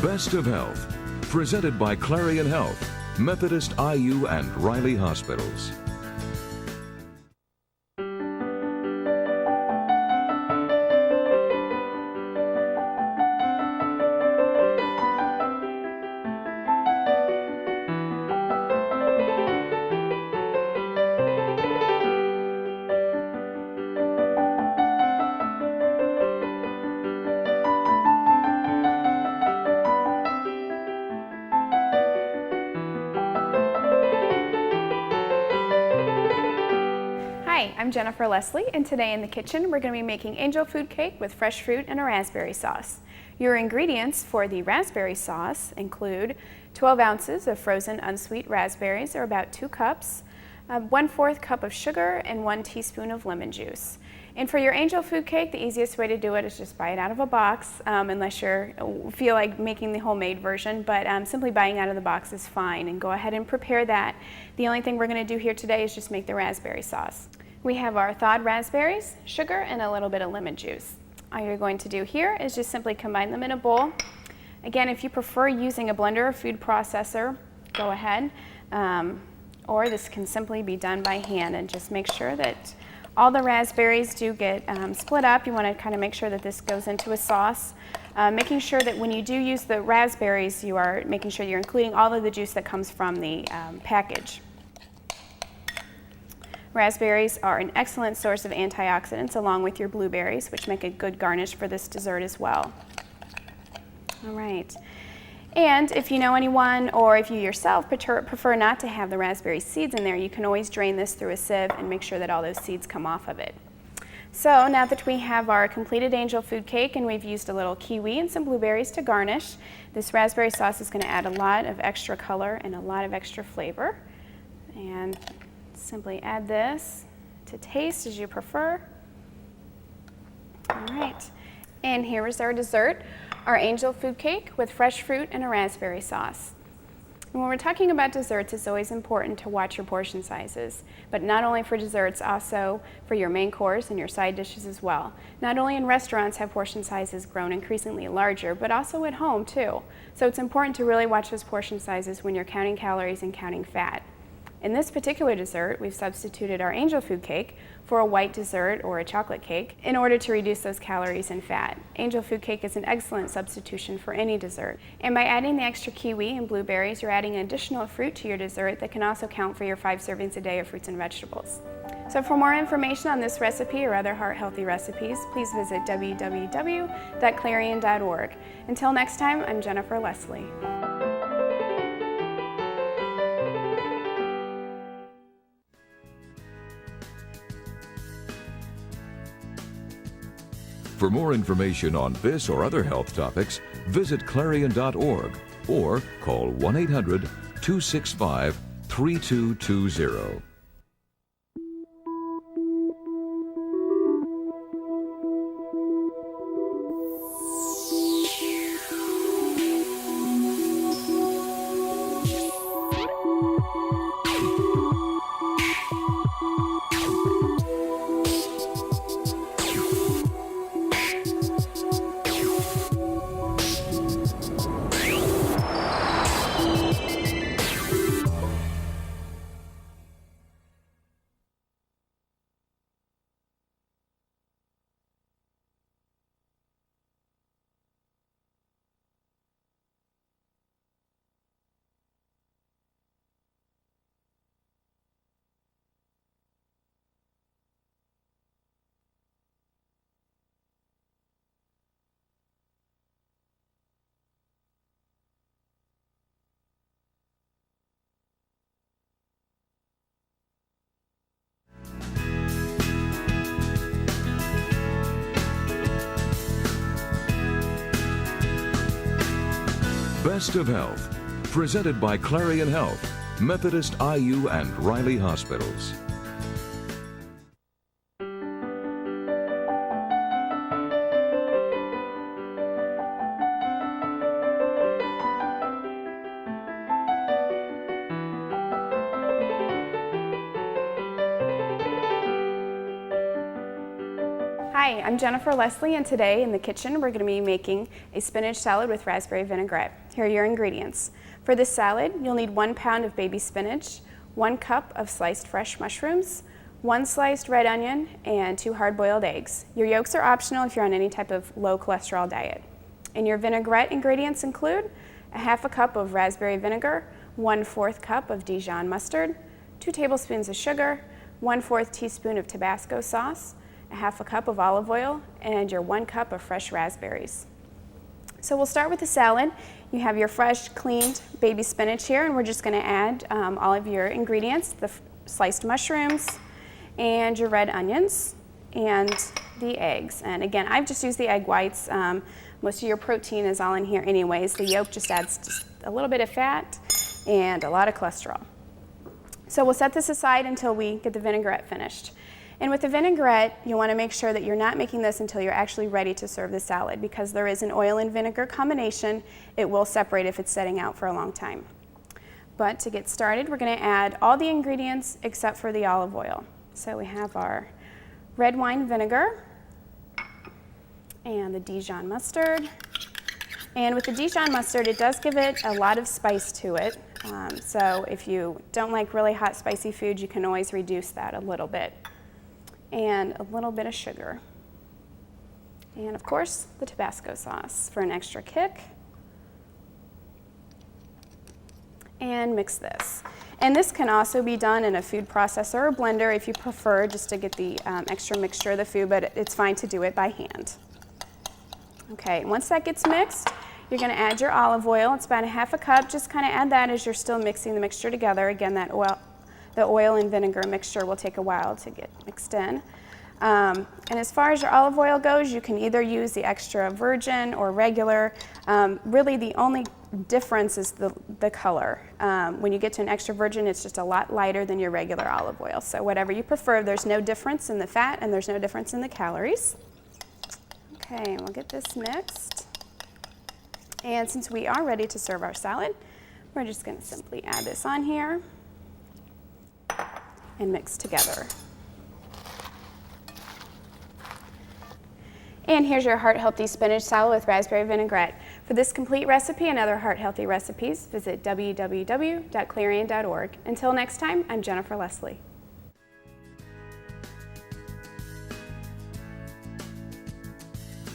Best of Health, presented by Clarion Health, Methodist IU and Riley Hospitals. Hi, I'm Jennifer Leslie, and today in the kitchen we're going to be making angel food cake with fresh fruit and a raspberry sauce. Your ingredients for the raspberry sauce include 12 ounces of frozen unsweet raspberries, or about 2 cups, 1/4 cup of sugar, and 1 teaspoon of lemon juice. And for your angel food cake, the easiest way to do it is just buy it out of a box, unless you feel like making the homemade version, but simply buying out of the box is fine, and go ahead and prepare that. The only thing we're going to do here today is just make the raspberry sauce. We have our thawed raspberries, sugar, and a little bit of lemon juice. All you're going to do here is just simply combine them in a bowl. Again, if you prefer using a blender or food processor, go ahead, or this can simply be done by hand, and just make sure that all the raspberries do get split up. You want to kind of make sure that this goes into a sauce. Making sure that when you do use the raspberries, you are making sure you're including all of the juice that comes from the package. Raspberries are an excellent source of antioxidants, along with your blueberries, which make a good garnish for this dessert as well. All right. And if you know anyone, or if you yourself prefer not to have the raspberry seeds in there, you can always drain this through a sieve and make sure that all those seeds come off of it. So now that we have our completed angel food cake and we've used a little kiwi and some blueberries to garnish, this raspberry sauce is going to add a lot of extra color and a lot of extra flavor. And simply add this to taste as you prefer. All right, and here is our dessert, our angel food cake with fresh fruit and a raspberry sauce. And when we're talking about desserts, it's always important to watch your portion sizes, but not only for desserts, also for your main course and your side dishes as well. Not only in restaurants have portion sizes grown increasingly larger, but also at home too. So it's important to really watch those portion sizes when you're counting calories and counting fat. In this particular dessert, we've substituted our angel food cake for a white dessert or a chocolate cake in order to reduce those calories and fat. Angel food cake is an excellent substitution for any dessert. And by adding the extra kiwi and blueberries, you're adding additional fruit to your dessert that can also count for your 5 servings a day of fruits and vegetables. So for more information on this recipe or other heart-healthy recipes, please visit www.clarion.org. Until next time, I'm Jennifer Leslie. For more information on this or other health topics, visit clarion.org or call 1-800-265-3220. Best of Health, presented by Clarion Health, Methodist IU and Riley Hospitals. Hi, I'm Jennifer Leslie, and today in the kitchen we're going to be making a spinach salad with raspberry vinaigrette. Here are your ingredients. For this salad, you'll need 1 pound of baby spinach, 1 cup of sliced fresh mushrooms, 1 sliced red onion, and 2 hard-boiled eggs. Your yolks are optional if you're on any type of low cholesterol diet. And your vinaigrette ingredients include a 1/2 cup of raspberry vinegar, 1/4 cup of Dijon mustard, 2 tablespoons of sugar, 1/4 teaspoon of Tabasco sauce, a 1/2 cup of olive oil, and your 1 cup of fresh raspberries. So we'll start with the salad. You have your fresh, cleaned baby spinach here, and we're just going to add all of your ingredients, the sliced mushrooms, and your red onions, and the eggs. And again, I've just used the egg whites. Most of your protein is all in here anyways. The yolk just adds just a little bit of fat and a lot of cholesterol. So we'll set this aside until we get the vinaigrette finished. And with the vinaigrette, you want to make sure that you're not making this until you're actually ready to serve the salad, because there is an oil and vinegar combination. It will separate if it's setting out for a long time. But to get started, we're going to add all the ingredients except for the olive oil. So we have our red wine vinegar and the Dijon mustard. And with the Dijon mustard, it does give it a lot of spice to it. So if you don't like really hot, spicy food, you can always reduce that a little bit. And a little bit of sugar. And of course, the Tabasco sauce for an extra kick. And mix this. And this can also be done in a food processor or blender if you prefer, just to get the extra mixture of the food, but it's fine to do it by hand. Okay, once that gets mixed, you're going to add your olive oil. It's about a 1/2 cup. Just kind of add that as you're still mixing the mixture together. Again, the oil and vinegar mixture will take a while to get mixed in. And as far as your olive oil goes, you can either use the extra virgin or regular. Really the only difference is the color. When you get to an extra virgin, it's just a lot lighter than your regular olive oil. So whatever you prefer, there's no difference in the fat and there's no difference in the calories. Okay, we'll get this mixed. And since we are ready to serve our salad, we're just going to simply add this on here and mix together. And here's your heart-healthy spinach salad with raspberry vinaigrette. For this complete recipe and other heart-healthy recipes, visit www.clarion.org. Until next time, I'm Jennifer Leslie.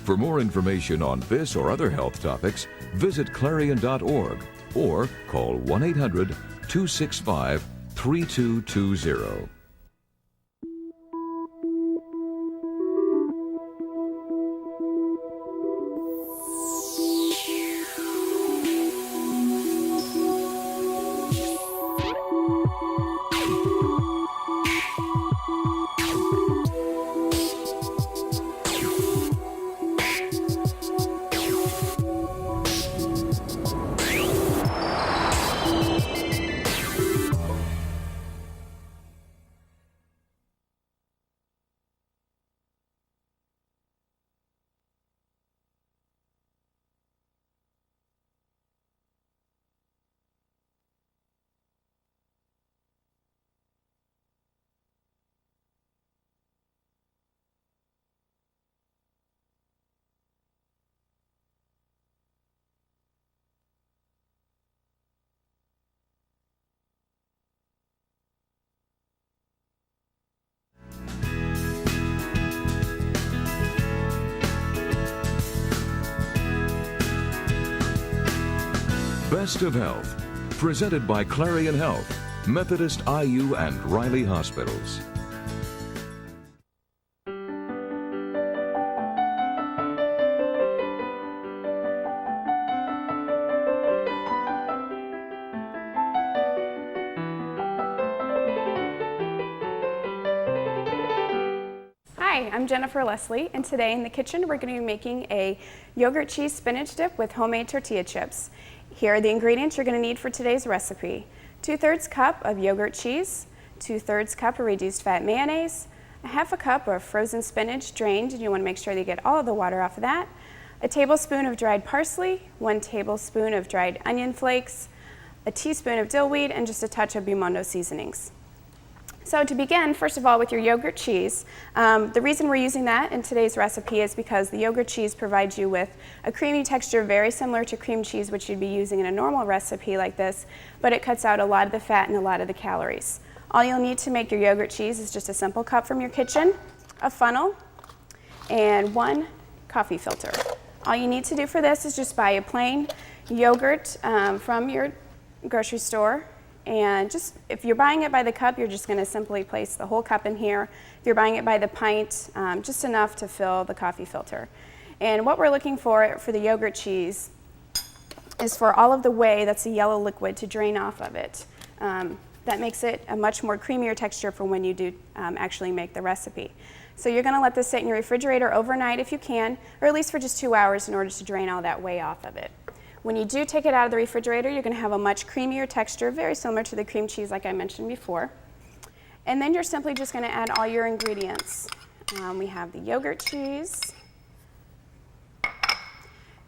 For more information on this or other health topics, visit clarion.org or call 1-800-265-3220. Best of Health, presented by Clarion Health, Methodist IU and Riley Hospitals. Hi, I'm Jennifer Leslie, and today in the kitchen we're going to be making a yogurt cheese spinach dip with homemade tortilla chips. Here are the ingredients you're going to need for today's recipe. 2/3 cup of yogurt cheese, 2/3 cup of reduced fat mayonnaise, a 1/2 cup of frozen spinach drained, and you want to make sure that you get all of the water off of that, a tablespoon of dried parsley, 1 tablespoon of dried onion flakes, a teaspoon of dill weed, and just a touch of Bimondo seasonings. So to begin, first of all, with your yogurt cheese, the reason we're using that in today's recipe is because the yogurt cheese provides you with a creamy texture very similar to cream cheese, which you'd be using in a normal recipe like this, but it cuts out a lot of the fat and a lot of the calories. All you'll need to make your yogurt cheese is just a simple cup from your kitchen, a funnel, and 1 coffee filter. All you need to do for this is just buy a plain yogurt from your grocery store. And just, if you're buying it by the cup, you're just going to simply place the whole cup in here. If you're buying it by the pint, just enough to fill the coffee filter. And what we're looking for the yogurt cheese is for all of the whey, that's the yellow liquid, to drain off of it. That makes it a much more creamier texture for when you do actually make the recipe. So you're going to let this sit in your refrigerator overnight if you can, or at least for just 2 hours in order to drain all that whey off of it. When you do take it out of the refrigerator, you're going to have a much creamier texture, very similar to the cream cheese like I mentioned before. And then you're simply just going to add all your ingredients. We have the yogurt cheese,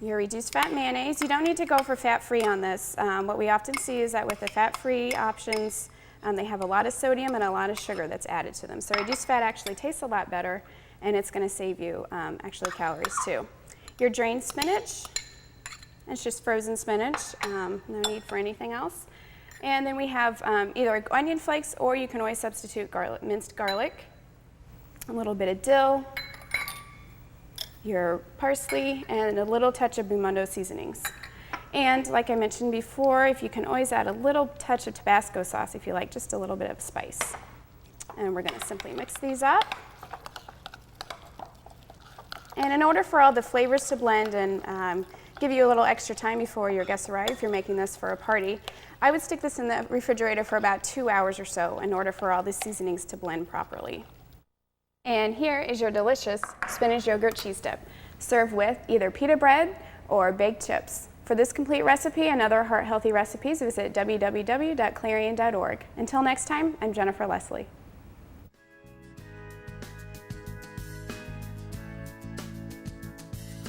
your reduced fat mayonnaise. You don't need to go for fat-free on this. What we often see is that with the fat-free options, they have a lot of sodium and a lot of sugar that's added to them. So reduced fat actually tastes a lot better, and it's going to save you actually calories too. Your drained spinach. It's just frozen spinach, no need for anything else. And then we have either onion flakes, or you can always substitute minced garlic, a little bit of dill, your parsley, and a little touch of Bumundo seasonings. And like I mentioned before, if you can always add a little touch of Tabasco sauce if you like, just a little bit of spice. And we're going to simply mix these up. And in order for all the flavors to blend and give you a little extra time before your guests arrive, if you're making this for a party, I would stick this in the refrigerator for about 2 hours or so in order for all the seasonings to blend properly. And here is your delicious spinach yogurt cheese dip, served with either pita bread or baked chips. For this complete recipe and other heart-healthy recipes, visit www.clarion.org. Until next time, I'm Jennifer Leslie.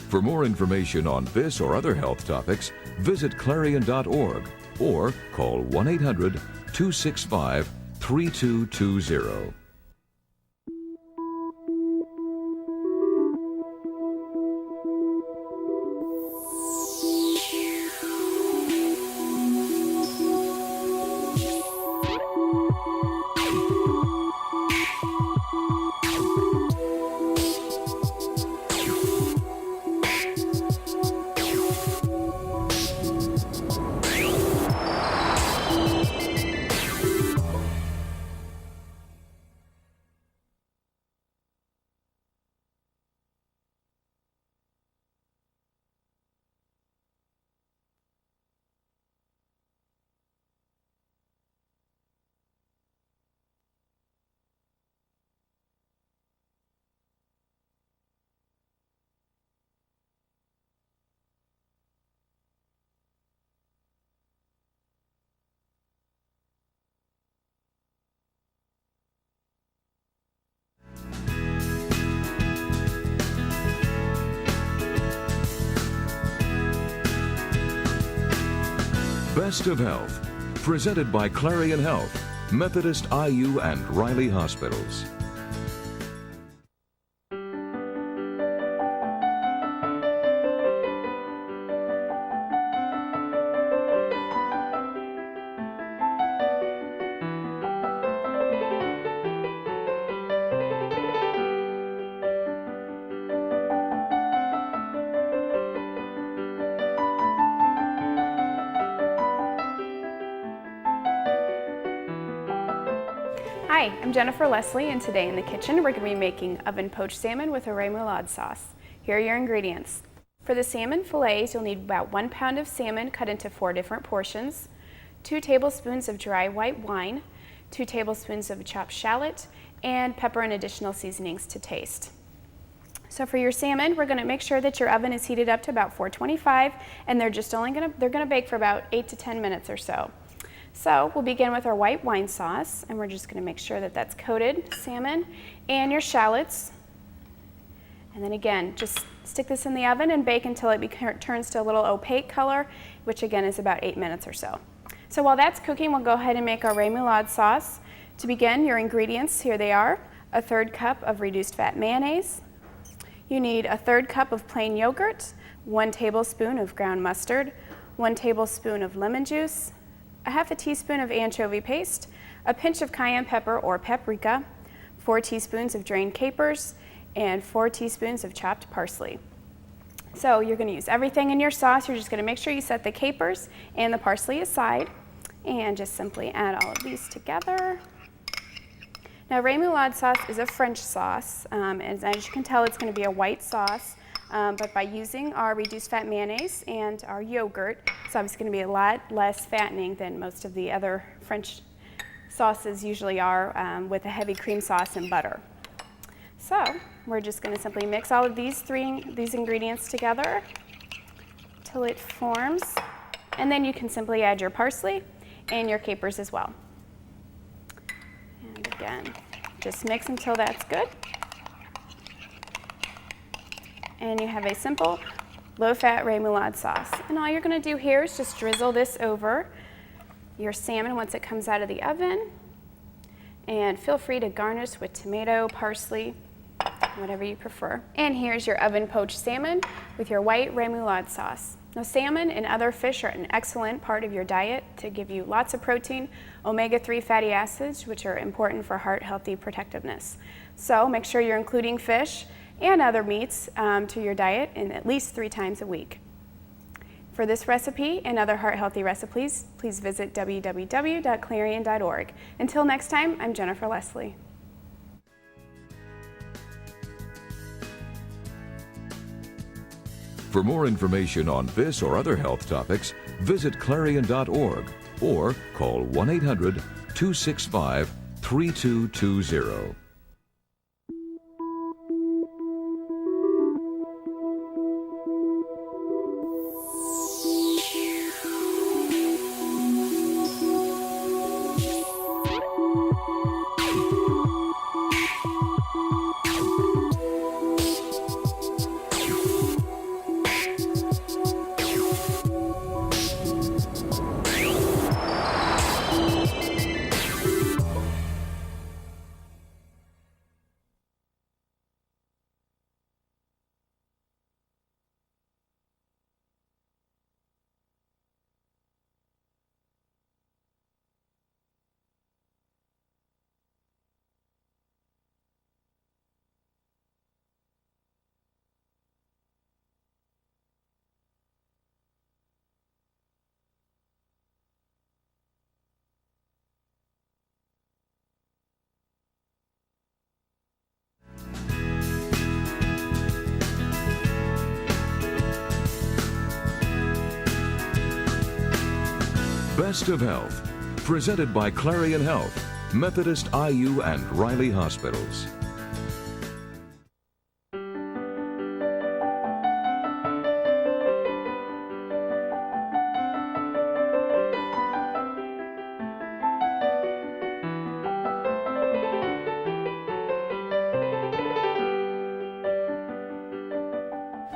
For more information on this or other health topics, visit clarion.org or call 1-800-265-3220. Best of Health, presented by Clarion Health, Methodist IU and Riley Hospitals. Hi, I'm Jennifer Leslie, and today in the kitchen we're going to be making oven poached salmon with a remoulade sauce. Here are your ingredients. For the salmon fillets, you'll need about 1 pound of salmon cut into 4 different portions, 2 tablespoons of dry white wine, 2 tablespoons of chopped shallot, and pepper and additional seasonings to taste. So for your salmon, we're going to make sure that your oven is heated up to about 425, and they're going to bake for about 8 to 10 minutes or so. So we'll begin with our white wine sauce, and we're just going to make sure that that's coated salmon and your shallots. And then again, just stick this in the oven and bake until it turns to a little opaque color, which again is about 8 minutes or so. So while that's cooking, we'll go ahead and make our remoulade sauce. To begin, your ingredients, here they are: a 1/3 cup of reduced fat mayonnaise. You need a 1/3 cup of plain yogurt, 1 tablespoon of ground mustard, 1 tablespoon of lemon juice, a 1/2 teaspoon of anchovy paste, a pinch of cayenne pepper or paprika, 4 teaspoons of drained capers, and 4 teaspoons of chopped parsley. So you're going to use everything in your sauce. You're just going to make sure you set the capers and the parsley aside and just simply add all of these together. Now, remoulade sauce is a French sauce, and as you can tell, it's going to be a white sauce, but by using our reduced fat mayonnaise and our yogurt, it's obviously going to be a lot less fattening than most of the other French sauces usually are, with a heavy cream sauce and butter. So we're just going to simply mix all of these ingredients together till it forms, and then you can simply add your parsley and your capers as well. And again, just mix until that's good. And you have a simple low-fat remoulade sauce. And all you're going to do here is just drizzle this over your salmon once it comes out of the oven. And feel free to garnish with tomato, parsley, whatever you prefer. And here's your oven poached salmon with your white remoulade sauce. Now, salmon and other fish are an excellent part of your diet to give you lots of protein, omega-3 fatty acids, which are important for heart healthy protectiveness. So make sure you're including fish and other meats to your diet in at least 3 times a week. For this recipe and other heart healthy recipes, please visit www.clarion.org. Until next time, I'm Jennifer Leslie. For more information on this or other health topics, visit clarion.org or call 1-800-265-3220. Best of Health, presented by Clarion Health, Methodist IU and Riley Hospitals.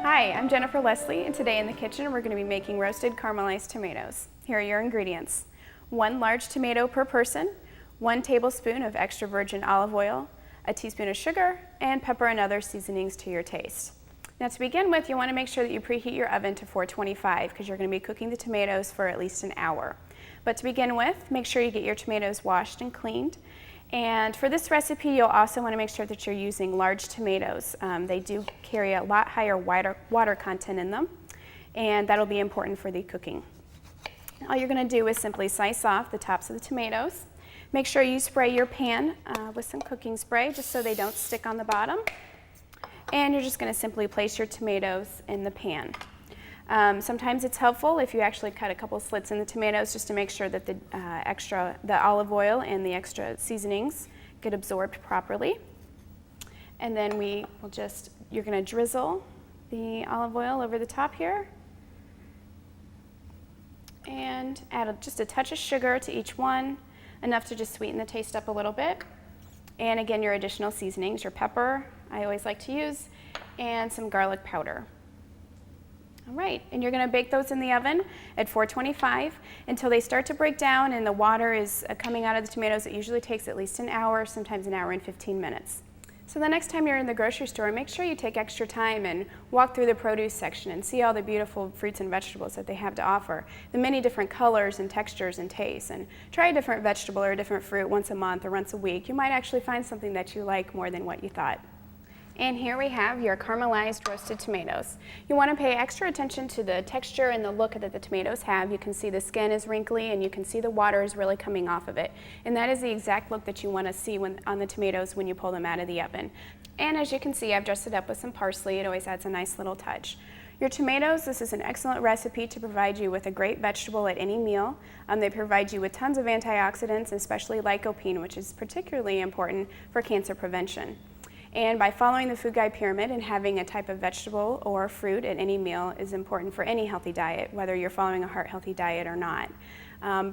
Hi, I'm Jennifer Leslie, and today in the kitchen we're going to be making roasted caramelized tomatoes. Here are your ingredients: 1 large tomato per person, 1 tablespoon of extra virgin olive oil, a teaspoon of sugar, and pepper and other seasonings to your taste. Now, to begin with, you want to make sure that you preheat your oven to 425 because you're going to be cooking the tomatoes for at least an hour. But to begin with, make sure you get your tomatoes washed and cleaned. And for this recipe, you'll also want to make sure that you're using large tomatoes. They do carry a lot higher water content in them, and that'll be important for the cooking. All you're going to do is simply slice off the tops of the tomatoes. Make sure you spray your pan with some cooking spray just so they don't stick on the bottom. And you're just going to simply place your tomatoes in the pan. Sometimes it's helpful if you actually cut a couple slits in the tomatoes just to make sure that the olive oil and the extra seasonings get absorbed properly. And then you're going to drizzle the olive oil over the top here. And add just a touch of sugar to each one, enough to just sweeten the taste up a little bit. And again, your additional seasonings, your pepper, I always like to use, and some garlic powder. All right, and you're going to bake those in the oven at 425 until they start to break down and the water is coming out of the tomatoes. It usually takes at least an hour, sometimes an hour and 15 minutes. So the next time you're in the grocery store, make sure you take extra time and walk through the produce section and see all the beautiful fruits and vegetables that they have to offer, the many different colors and textures and tastes, and try a different vegetable or a different fruit once a month or once a week. You might actually find something that you like more than what you thought. And here we have your caramelized roasted tomatoes. You want to pay extra attention to the texture and the look that the tomatoes have. You can see the skin is wrinkly and you can see the water is really coming off of it. And that is the exact look that you want to see on the tomatoes when you pull them out of the oven. And as you can see, I've dressed it up with some parsley. It always adds a nice little touch. Your tomatoes, this is an excellent recipe to provide you with a great vegetable at any meal. They provide you with tons of antioxidants, especially lycopene, which is particularly important for cancer prevention. And by following the food guide pyramid and having a type of vegetable or fruit at any meal is important for any healthy diet, whether you're following a heart-healthy diet or not.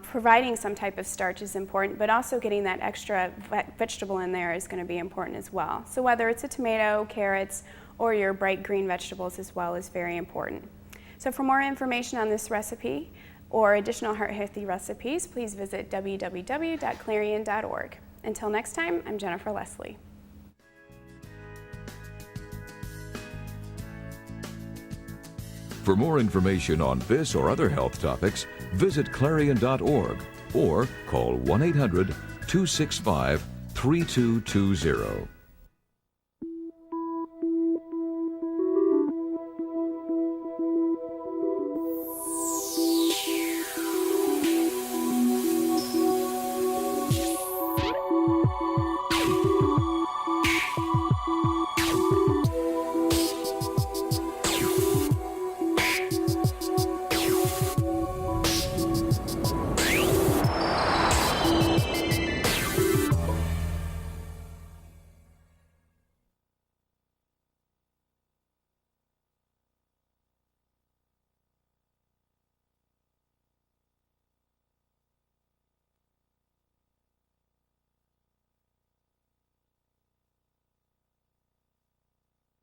Providing some type of starch is important, but also getting that extra vegetable in there is going to be important as well. So whether it's a tomato, carrots, or your bright green vegetables as well is very important. So for more information on this recipe or additional heart-healthy recipes, please visit www.clarion.org. Until next time, I'm Jennifer Leslie. For more information on this or other health topics, visit clarion.org or call 1-800-265-3220.